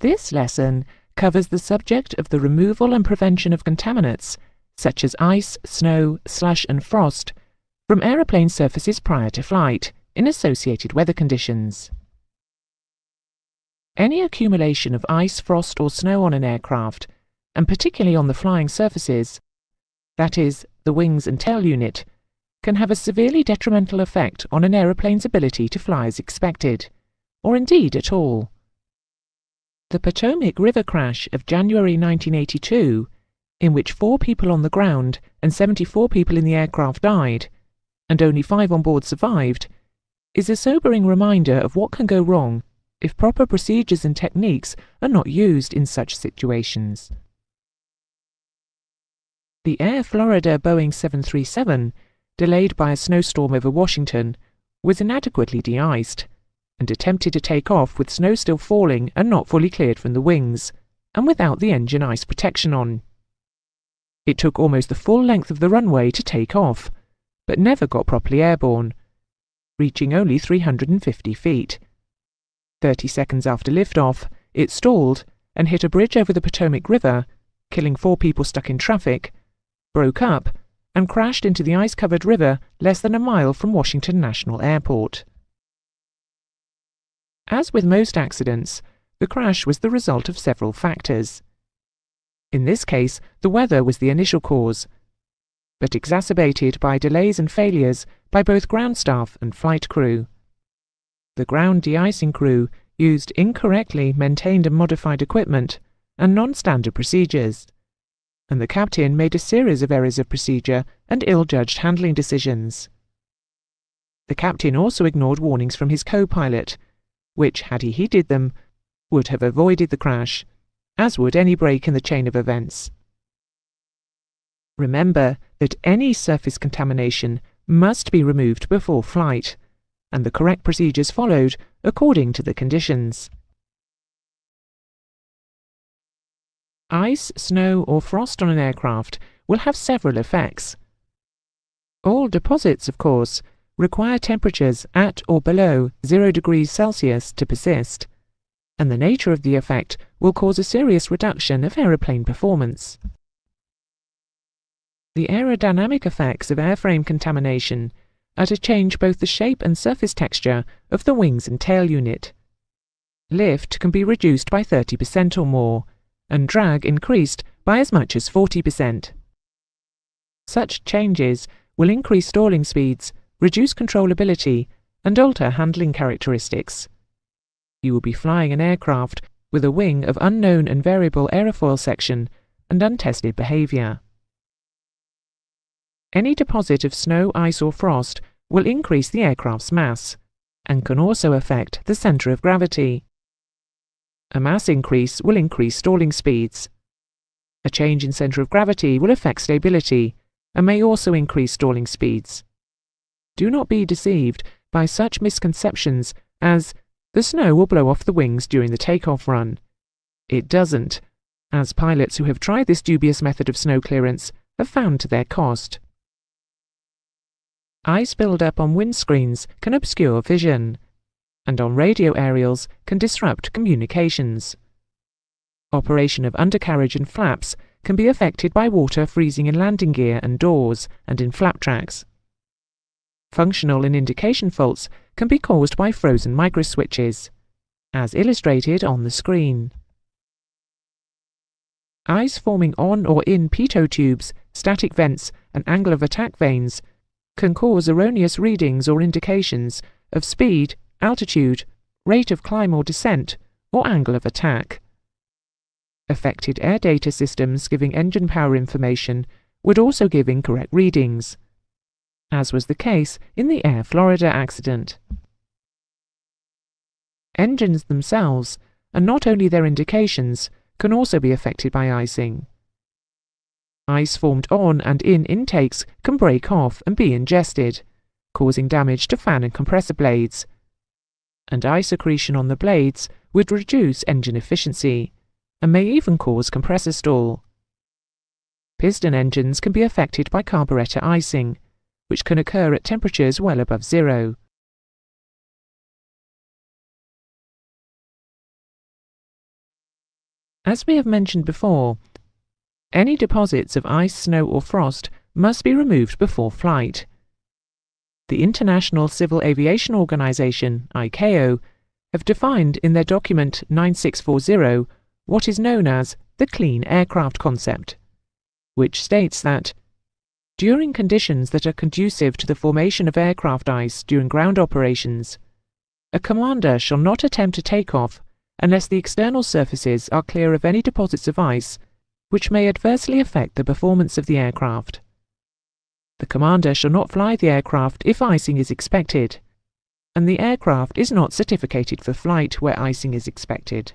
This lesson covers the subject of the removal and prevention of contaminants, such as ice, snow, slush and frost, from aeroplane surfaces prior to flight, in associated weather conditions. Any accumulation of ice, frost or snow on an aircraft, and particularly on the flying surfaces, that is, the wings and tail unit, can have a severely detrimental effect on an aeroplane's ability to fly as expected, or indeed at all. The Potomac River crash of January 1982, in which 4 people on the ground and 74 people in the aircraft died, and only 5 on board survived, is a sobering reminder of what can go wrong if proper procedures and techniques are not used in such situations. The Air Florida Boeing 737, delayed by a snowstorm over Washington, was inadequately de-iced, and attempted to take off with snow still falling and not fully cleared from the wings, and without the engine ice protection on. It took almost the full length of the runway to take off, but never got properly airborne, reaching only 350 feet. 30 seconds after liftoff, it stalled and hit a bridge over the Potomac River, killing 4 people stuck in traffic, broke up, and crashed into the ice-covered river less than a mile from Washington National Airport. As with most accidents, the crash was the result of several factors. In this case, the weather was the initial cause, but exacerbated by delays and failures by both ground staff and flight crew. The ground de-icing crew used incorrectly maintained and modified equipment and non-standard procedures, and the captain made a series of errors of procedure and ill-judged handling decisions. The captain also ignored warnings from his co-pilot, which, had he heeded them, would have avoided the crash, as would any break in the chain of events. Remember that any surface contamination must be removed before flight, and the correct procedures followed according to the conditions. Ice, snow or frost on an aircraft will have several effects. All deposits, of course, require temperatures at or below 0 degrees Celsius to persist, and the nature of the effect will cause a serious reduction of aeroplane performance. The aerodynamic effects of airframe contamination are to change both the shape and surface texture of the wings and tail unit. Lift can be reduced by 30% or more, and drag increased by as much as 40%. Such changes will increase stalling speeds, reduce controllability, and alter handling characteristics. You will be flying an aircraft with a wing of unknown and variable aerofoil section and untested behaviour. Any deposit of snow, ice or frost will increase the aircraft's mass, and can also affect the centre of gravity. A mass increase will increase stalling speeds. A change in centre of gravity will affect stability, and may also increase stalling speeds. Do not be deceived by such misconceptions as the snow will blow off the wings during the takeoff run. It doesn't, as pilots who have tried this dubious method of snow clearance have found to their cost. Ice build-up on windscreens can obscure vision, and on radio aerials can disrupt communications. Operation of undercarriage and flaps can be affected by water freezing in landing gear and doors and in flap tracks. Functional and indication faults can be caused by frozen microswitches, as illustrated on the screen. Ice forming on or in pitot tubes, static vents and angle of attack vanes can cause erroneous readings or indications of speed, altitude, rate of climb or descent, or angle of attack. Affected air data systems giving engine power information would also give incorrect readings, as was the case in the Air Florida accident. Engines themselves, and not only their indications, can also be affected by icing. Ice formed on and in intakes can break off and be ingested, causing damage to fan and compressor blades, and ice accretion on the blades would reduce engine efficiency, and may even cause compressor stall. Piston engines can be affected by carburetor icing, which can occur at temperatures well above 0. As we have mentioned before, any deposits of ice, snow or frost must be removed before flight. The International Civil Aviation Organization, ICAO, have defined in their document 9640 what is known as the clean aircraft concept, which states that during conditions that are conducive to the formation of aircraft ice during ground operations, a commander shall not attempt to take off unless the external surfaces are clear of any deposits of ice which may adversely affect the performance of the aircraft. The commander shall not fly the aircraft if icing is expected, and the aircraft is not certificated for flight where icing is expected.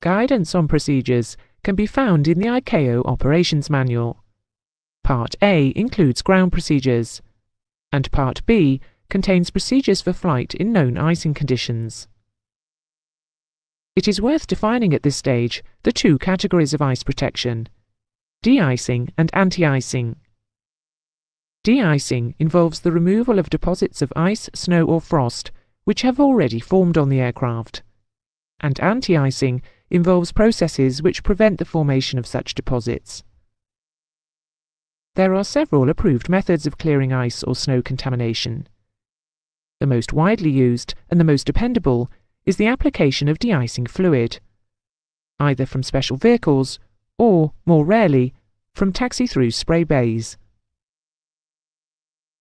Guidance on procedures can be found in the ICAO Operations Manual. Part A includes ground procedures, and Part B contains procedures for flight in known icing conditions. It is worth defining at this stage the two categories of ice protection: de-icing and anti-icing. De-icing involves the removal of deposits of ice, snow or frost which have already formed on the aircraft, and anti-icing involves processes which prevent the formation of such deposits. There are several approved methods of clearing ice or snow contamination. The most widely used and the most dependable is the application of de-icing fluid, either from special vehicles or, more rarely, from taxi-through spray bays.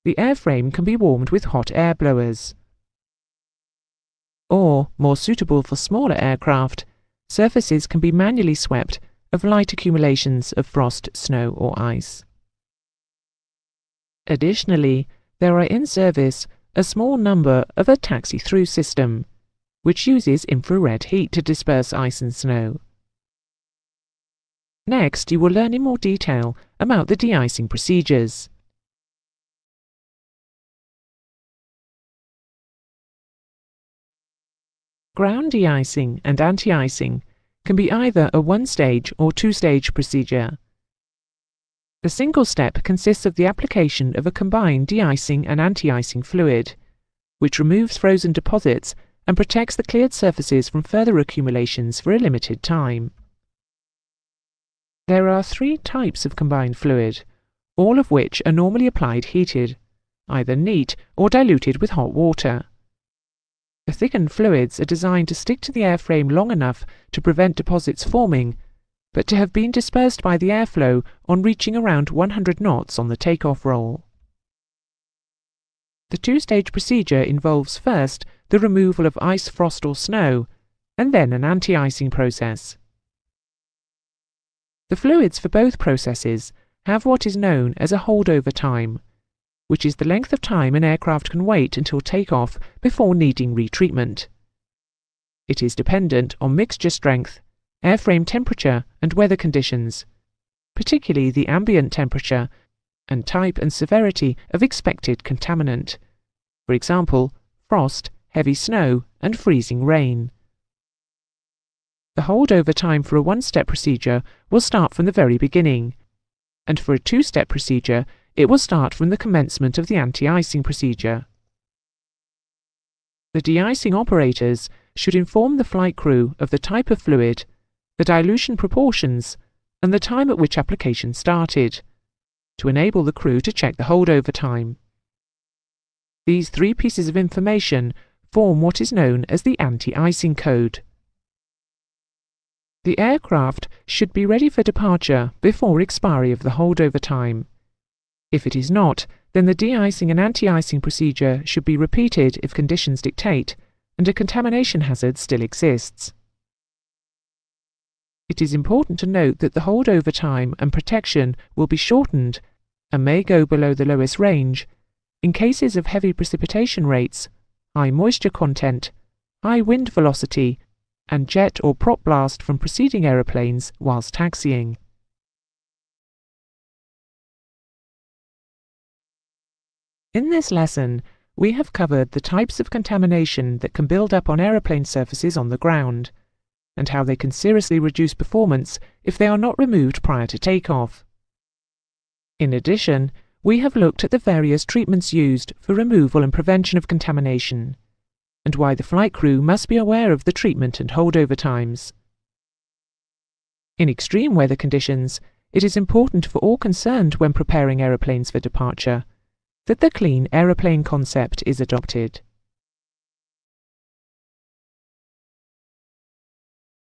The airframe can be warmed with hot air blowers. Or, more suitable for smaller aircraft, surfaces can be manually swept of light accumulations of frost, snow or ice. Additionally, there are in service a small number of a taxi-through system, which uses infrared heat to disperse ice and snow. Next, you will learn in more detail about the de-icing procedures. Ground de-icing and anti-icing can be either a one-stage or two-stage procedure. The single step consists of the application of a combined de-icing and anti-icing fluid, which removes frozen deposits and protects the cleared surfaces from further accumulations for a limited time. There are three types of combined fluid, all of which are normally applied heated, either neat or diluted with hot water. The thickened fluids are designed to stick to the airframe long enough to prevent deposits forming, but to have been dispersed by the airflow on reaching around 100 knots on the takeoff roll. The two-stage procedure involves first the removal of ice, frost or snow, and then an anti-icing process. The fluids for both processes have what is known as a holdover time, which is the length of time an aircraft can wait until takeoff before needing retreatment. It is dependent on mixture strength, airframe temperature and weather conditions, particularly the ambient temperature and type and severity of expected contaminant, for example, frost, heavy snow and freezing rain. The holdover time for a one-step procedure will start from the very beginning, and for a two-step procedure it will start from the commencement of the anti-icing procedure. The de-icing operators should inform the flight crew of the type of fluid, the dilution proportions, and the time at which application started, to enable the crew to check the holdover time. These three pieces of information form what is known as the anti-icing code. The aircraft should be ready for departure before expiry of the holdover time. If it is not, then the de-icing and anti-icing procedure should be repeated if conditions dictate and a contamination hazard still exists. It is important to note that the holdover time and protection will be shortened and may go below the lowest range in cases of heavy precipitation rates, high moisture content, high wind velocity, and jet or prop blast from preceding aeroplanes whilst taxiing. In this lesson, we have covered the types of contamination that can build up on aeroplane surfaces on the ground, and how they can seriously reduce performance if they are not removed prior to takeoff. In addition, we have looked at the various treatments used for removal and prevention of contamination, and why the flight crew must be aware of the treatment and holdover times. In extreme weather conditions, it is important for all concerned when preparing aeroplanes for departure that the clean aeroplane concept is adopted.